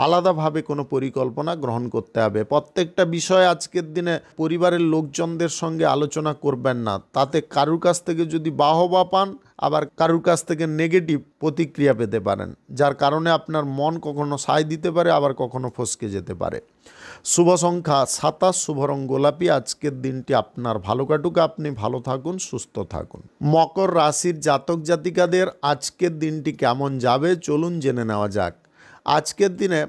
Speaker 1: আলাদাভাবে কোনো পরিকল্পনা গ্রহণ করতে হবে। প্রত্যেকটা বিষয়ে আজকের দিনে পরিবারের লোকজনদের সঙ্গে আলোচনা করবেন না। তাতে কারুর কাছ থেকে যদি বাহবা পান, আবার কারুর কাছ থেকে নেগেটিভ প্রতিক্রিয়া পেতে পারেন, যার কারণে আপনার মন কখনো সায় দিতে পারে, আবার কখনো ফসকে যেতে পারে। শুভ সংখ্যা 27, শুভ রং গোলাপি। আজকের দিনটি আপনার ভালো কাটুক, আপনি ভালো থাকুন, সুস্থ থাকুন। মকর রাশির জাতক জাতিকাদের আজকের দিনটি কেমন যাবে চলুন জেনে নেওয়া যাক। আজকের দিনে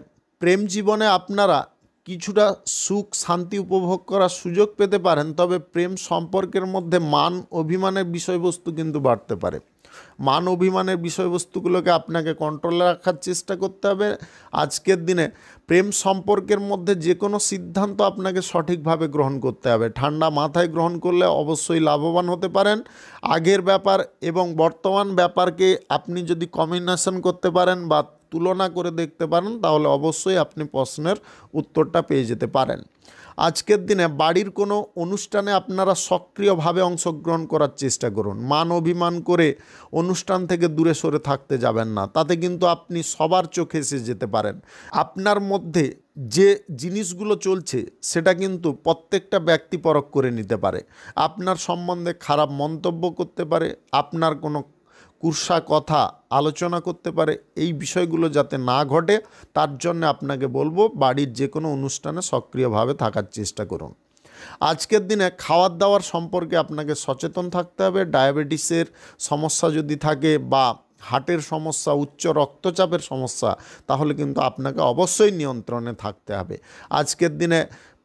Speaker 1: প্রেম জীবনে আপনারা কিছুটা সুখ শান্তি উপভোগ করার সুযোগ পেতে পারেন, তবে প্রেম সম্পর্কের মধ্যে মান অভিমানের বিষয়বস্তু কিন্তু বাড়তে পারে। মান অভিমানের বিষয়বস্তুগুলোকে আপনাকে কন্ট্রোলে রাখার চেষ্টা করতে হবে। আজকের দিনে প্রেম সম্পর্কের মধ্যে যে কোনো সিদ্ধান্ত আপনাকে সঠিকভাবে গ্রহণ করতে হবে। ঠান্ডা মাথায় গ্রহণ করলে অবশ্যই লাভবান হতে পারেন। আগের ব্যাপার এবং বর্তমান ব্যাপারকে আপনি যদি কম্বিনেশন করতে পারেন বা তুলনা করে দেখতে পারেন, তাহলে অবশ্যই আপনি প্রশ্নের উত্তরটা পেয়ে যেতে পারেন। আজকের দিনে বাড়ির কোনো অনুষ্ঠানে আপনারা সক্রিয়ভাবে অংশগ্রহণ করার চেষ্টা করুন। মান অভিমান করে অনুষ্ঠান থেকে দূরে সরে থাকতে যাবেন না, তাতে কিন্তু আপনি সবার চোখে এসে যেতে পারেন। আপনার মধ্যে যে জিনিসগুলো চলছে সেটা কিন্তু প্রত্যেকটা ব্যক্তি পরখ করে নিতে পারে। আপনার সম্বন্ধে খারাপ মন্তব্য করতে পারে, আপনার কোনো কুৎসা কথা আলোচনা করতে পারে। এই বিষয়গুলো যাতে না ঘটে তার জন্য আপনাকে বলবো বাড়ির যে কোনো অনুষ্ঠানে সক্রিয়ভাবে থাকার চেষ্টা করুন। আজকের দিনে খাওয়ার দাওয়ার সম্পর্কে আপনাকে সচেতন থাকতে হবে। ডায়াবেটিসের সমস্যা যদি থাকে বা হার্টের সমস্যা, উচ্চ রক্তচাপের সমস্যা, তাহলে কিন্তু আপনাকে অবশ্যই নিয়ন্ত্রণে থাকতে হবে। আজকের দিনে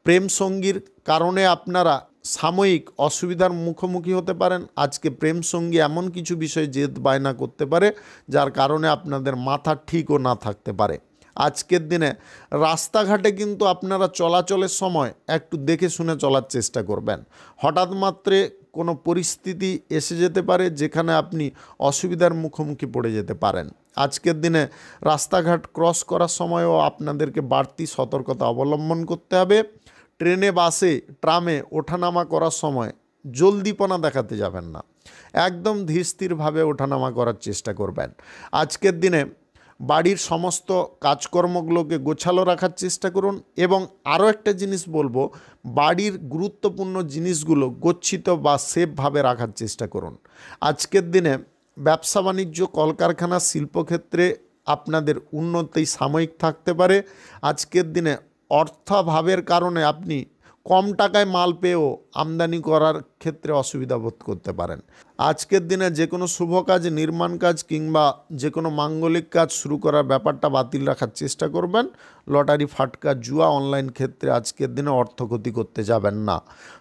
Speaker 1: প্রেম সঙ্গীর কারণে আপনারা সাময়িক অসুবিধার মুখোমুখি হতে পারেন। আজকে প্রেম সঙ্গী এমন কিছু বিষয় জেদ বায়না করতে পারে যার কারণে আপনাদের মাথা ঠিকও না থাকতে পারে। আজকের দিনে রাস্তাঘাটে কিন্তু আপনারা চলাচলের সময় একটু দেখে শুনে চলার চেষ্টা করবেন। হঠাৎ মাত্রে কোনো পরিস্থিতি এসে যেতে পারে যেখানে আপনি অসুবিধার মুখোমুখি পড়ে যেতে পারেন। আজকের দিনে রাস্তাঘাট ক্রস করার সময়ও আপনাদেরকে বাড়তি সতর্কতা অবলম্বন করতে হবে। ট্রেনে, বাসে, ট্রামে ওঠানামা করার সময় জলদিপনা দেখাতে যাবেন না। একদম ধীরস্থিরভাবে ওঠানামা করার চেষ্টা করবেন। আজকের দিনে বাড়ির সমস্ত কাজকর্মগুলোকে গোছালো রাখার চেষ্টা করুন এবং আরও একটা জিনিস বলবো, বাড়ির গুরুত্বপূর্ণ জিনিসগুলো গচ্ছিত বা সেফভাবে রাখার চেষ্টা করুন। আজকের দিনে ব্যবসা বাণিজ্য, কলকারখানা, শিল্পক্ষেত্রে আপনাদের উন্নতি সাময়িক থাকতে পারে। আজকের দিনে অর্থাভাবের কারণে আপনি কম টাকায় মাল পেয়েও আমদানি করার ক্ষেত্রে অসুবিধা বোধ করতে পারেন। আজকের দিনে যে কোনো শুভ কাজ, নির্মাণ কাজ কিংবা যে কোনো মাঙ্গলিক কাজ শুরু করার ব্যাপারটা বাতিল রাখার চেষ্টা করবেন। লটারি, ফাটকা, জুয়া, অনলাইন ক্ষেত্রে আজকের দিনে অর্থ ক্ষতি করতে যাবেন না।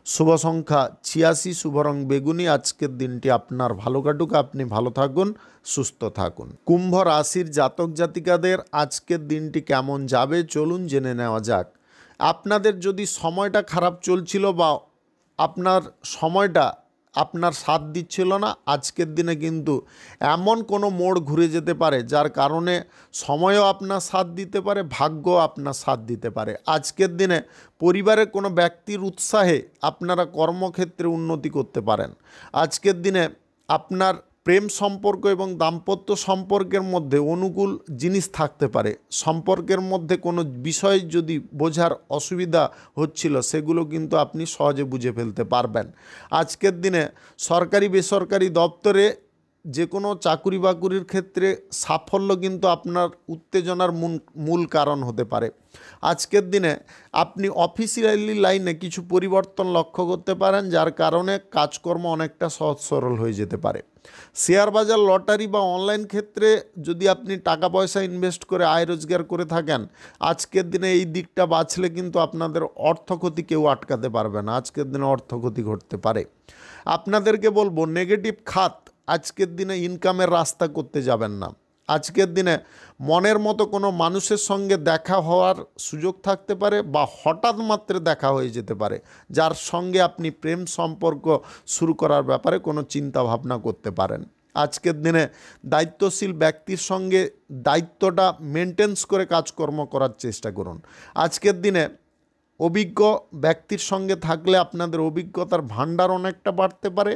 Speaker 1: শুভ সংখ্যা 86, শুভ রং বেগুনি। আজকের দিনটি আপনার ভালো কাটুক, আপনি ভালো থাকুন, সুস্থ থাকুন। কুম্ভ রাশির জাতক জাতিকাদের আজকের দিনটি কেমন যাবে চলুন জেনে নেওয়া যাক। আপনাদের যদি সময়টা খারাপ চলছিল বা আপনার সময়টা আপনার সাথ দিচ্ছিল না, আজকের দিনে কিন্তু এমন কোনো মোড় ঘুরে যেতে পারে যার কারণে সময়ও আপনার সাথ দিতে পারে, ভাগ্য আপনার সাথ দিতে পারে। আজকের দিনে পরিবারের কোনো ব্যক্তির উৎসাহে আপনারা কর্মক্ষেত্রে উন্নতি করতে পারেন। আজকের দিনে আপনার প্রেম সম্পর্ক এবং দাম্পত্য সম্পর্কের মধ্যে অনুকূল জিনিস থাকতে পারে। সম্পর্কের মধ্যে কোনো বিষয় যদি বোঝার অসুবিধা হচ্ছিল সেগুলো কিন্তু আপনি সহজে বুঝে ফেলতে পারবেন। আজকের দিনে সরকারি বেসরকারি দপ্তরে যে কোনো চাকুরি বাকুরির ক্ষেত্রে সাফল্য কিন্তু আপনার উত্তেজনার মূল কারণ হতে পারে। আজকের দিনে আপনি অফিসিয়ালি লাইনে কিছু পরিবর্তন লক্ষ্য করতে পারেন, যার কারণে কাজকর্ম অনেকটা সহজ সরল হয়ে যেতে পারে। শেয়ার বাজার, লটারি বা অনলাইন ক্ষেত্রে যদি আপনি টাকা পয়সা ইনভেস্ট করে আয় রোজগার করে থাকেন, আজকের দিনে এই দিকটা বাঁচলে কিন্তু আপনাদের অর্থক্ষতি কেউ আটকাতে পারবে না। আজকের দিনে অর্থক্ষতি ঘটতে পারে। আপনাদেরকে বলবো, নেগেটিভ খাত আজকের দিনে ইনকামের রাস্তা করতে যাবেন না। আজকের দিনে মনের মতো কোনো মানুষের সঙ্গে দেখা হওয়ার সুযোগ থাকতে পারে বা হঠাৎ মাত্রে দেখা হয়ে যেতে পারে, যার সঙ্গে আপনি প্রেম সম্পর্ক শুরু করার ব্যাপারে কোনো চিন্তা ভাবনা করতে পারেন। আজকের দিনে দায়িত্বশীল ব্যক্তির সঙ্গে দায়িত্বটা মেনটেন্স করে কাজকর্ম করার চেষ্টা করুন। আজকের দিনে অভিজ্ঞ ব্যক্তির সঙ্গে থাকলে আপনাদের অভিজ্ঞতার ভাণ্ডার অনেকটা বাড়তে পারে।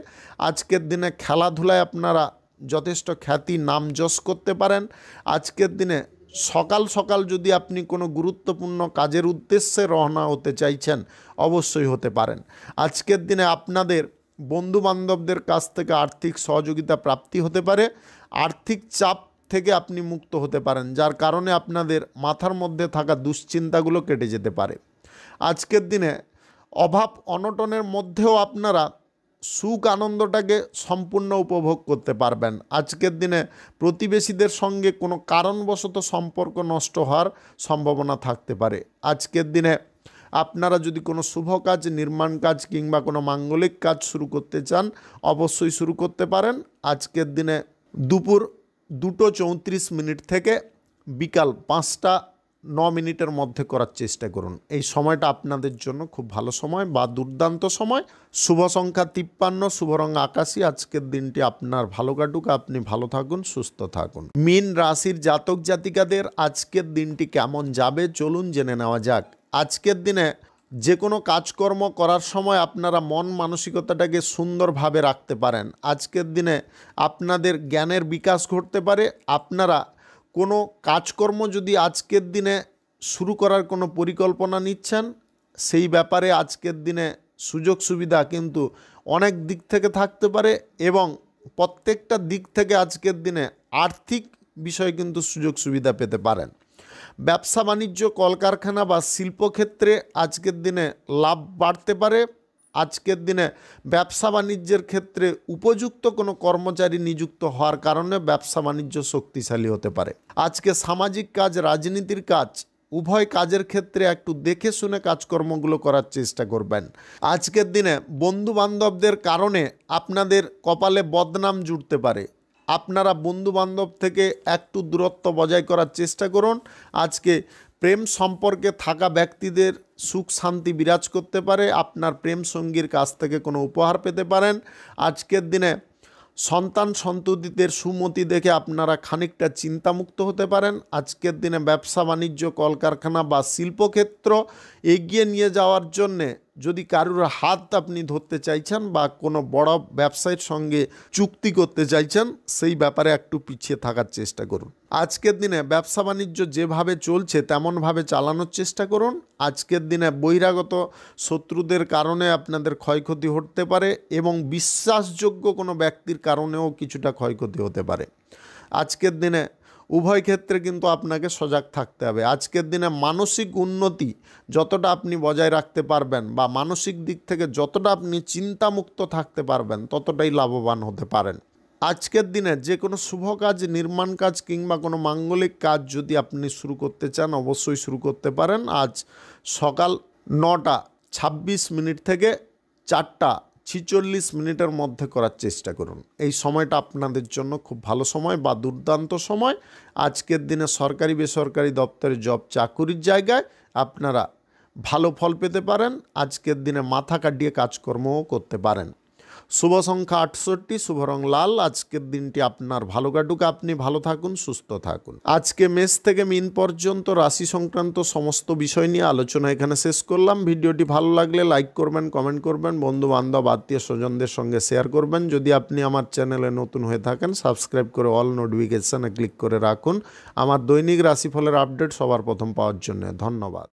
Speaker 1: আজকের দিনে খেলাধুলায় আপনারা যথেষ্ট খ্যাতি নাম যশ করতে পারেন। আজকের দিনে সকাল সকাল যদি আপনি কোনো গুরুত্বপূর্ণ কাজের উদ্দেশ্যে রওনা হতে চাইছেন, অবশ্যই হতে পারেন। আজকের দিনে আপনাদের বন্ধুবান্ধবদের কাছ থেকে আর্থিক সহযোগিতা প্রাপ্তি হতে পারে। আর্থিক চাপ থেকে আপনি মুক্ত হতে পারেন, যার কারণে আপনাদের মাথার মধ্যে থাকা দুশ্চিন্তাগুলো কেটে যেতে পারে। আজকের দিনে অভাব অনটনের মধ্যেও আপনারা সুখ আনন্দটাকে সম্পূর্ণ উপভোগ করতে পারবেন। আজকের দিনে প্রতিবেশীদের সঙ্গে কোনো কারণবশত সম্পর্ক নষ্ট হওয়ার সম্ভাবনা থাকতে পারে। আজকের দিনে আপনারা যদি কোনো শুভ কাজ, নির্মাণ কাজ কিংবা কোনো মাঙ্গলিক কাজ শুরু করতে চান, অবশ্যই শুরু করতে পারেন। আজকের দিনে দুপুর 2:34 থেকে বিকাল 5:09 মধ্যে করার চেষ্টা করুন। এই সময়টা আপনাদের জন্য খুব ভালো সময় বা দুর্দান্ত সময়। শুভ সংখ্যা 53, শুভ রং আকাশী। আজকের দিনটি আপনার ভালো কাটুক, আপনি ভালো থাকুন, সুস্থ থাকুন। মীন রাশির জাতক জাতিকাদের আজকের দিনটি কেমন যাবে চলুন জেনে নেওয়া যাক। আজকের দিনে যে কোনো কাজকর্ম করার সময় আপনারা মন মানসিকতাটাকে সুন্দরভাবে রাখতে পারেন। আজকের দিনে আপনাদের জ্ঞানের বিকাশ ঘটতে পারে। আপনারা কোনো কাজকর্ম যদি আজকের দিনে শুরু করার কোনো পরিকল্পনা নিচ্ছেন, সেই ব্যাপারে আজকের দিনে সুযোগ সুবিধা কিন্তু অনেক দিক থেকে থাকতে পারে এবং প্রত্যেকটা দিক থেকে আজকের দিনে আর্থিক বিষয়ে কিন্তু সুযোগ সুবিধা পেতে পারেন। ব্যবসা বাণিজ্য, কলকারখানা বা শিল্পক্ষেত্রে আজকের দিনে লাভ বাড়তে পারে। আজকের দিনে ব্যবসা বাণিজ্যের ক্ষেত্রে উপযুক্ত কোনো কর্মচারী নিযুক্ত হওয়ার কারণে ব্যবসা বাণিজ্য শক্তিশালী হতে পারে। আজকে সামাজিক কাজ, রাজনীতির কাজ, উভয় কাজের ক্ষেত্রে একটু দেখে শুনে কাজকর্মগুলো করার চেষ্টা করবেন। আজকের দিনে বন্ধু বান্ধবদের কারণে আপনাদের কপালে বদনাম জুটতে পারে। আপনারা বন্ধু বান্ধব থেকে একটু দূরত্ব বজায় করার চেষ্টা করুন। আজকে প্রেম সম্পর্কে থাকা ব্যক্তিদের সুখ শান্তি বিরাজ করতে পারে। আপনার প্রেম সঙ্গীর কাছ থেকে কোনো উপহার পেতে পারেন। আজকের দিনে সন্তান সন্ততিদের সুমতি দেখে আপনারা খানিকটা চিন্তামুক্ত হতে পারেন। আজকের দিনে ব্যবসা বাণিজ্য, কলকারখানা বা শিল্পক্ষেত্র এগিয়ে নিয়ে যাওয়ার জন্যে যদি কারুর হাত আপনি ধরতে চাইছেন বা কোনো বড় ব্যবসায়ীর সঙ্গে চুক্তি করতে চাইছেন, সেই ব্যাপারে একটু পিছিয়ে থাকার চেষ্টা করুন। আজকের দিনে ব্যবসা বাণিজ্য যেভাবে চলছে তেমনভাবে চালানোর চেষ্টা করুন। আজকের দিনে বহিরাগত শত্রুদের কারণে আপনাদের ক্ষয়ক্ষতি হতে পারে এবং বিশ্বাসযোগ্য কোনো ব্যক্তির কারণেও কিছুটা ক্ষয়ক্ষতি হতে পারে। আজকের দিনে উভয় ক্ষেত্রে কিন্তু আপনাকে সজাগ থাকতে হবে। আজকের দিনে মানসিক উন্নতি যতটা আপনি বজায় রাখতে পারবেন বা মানসিক দিক থেকে যতটা আপনি চিন্তামুক্ত থাকতে পারবেন, ততটাই লাভবান হতে পারেন। আজকের দিনে যে কোনো শুভ কাজ, নির্মাণ কাজ কিংবা কোনো মাঙ্গলিক কাজ যদি আপনি শুরু করতে চান, অবশ্যই শুরু করতে পারেন। আজ সকাল 9:26 থেকে 4:46 মধ্যে করার চেষ্টা করুন। এই সময়টা আপনাদের জন্য খুব ভালো সময় বা দুর্দান্ত সময়। আজকের দিনে সরকারি বেসরকারি দপ্তরে জব চাকুরির জায়গায় আপনারা ভালো ফল পেতে পারেন। আজকের দিনে মাথা কাটিয়ে কাজকর্মও করতে পারেন। শুভ সংখ্যা 68, শুভ রং লাল। আজকের দিনটি আপনার ভালো কাটুক, আপনি ভালো থাকুন, সুস্থ থাকুন। আজকে মেষ থেকে মিন পর্যন্ত রাশি সংক্রান্ত সমস্ত বিষয় নিয়ে আলোচনা এখানে শেষ করলাম। ভিডিওটি ভালো লাগলে লাইক করবেন, কমেন্ট করবেন, বন্ধু বান্ধব আত্মীয় স্বজনদের সঙ্গে শেয়ার করবেন। যদি আপনি আমার চ্যানেলে নতুন হয়ে থাকেন, সাবস্ক্রাইব করে অল নোটিফিকেশানে ক্লিক করে রাখুন আমার দৈনিক রাশিফলের আপডেট সবার প্রথম পাওয়ার জন্য। ধন্যবাদ।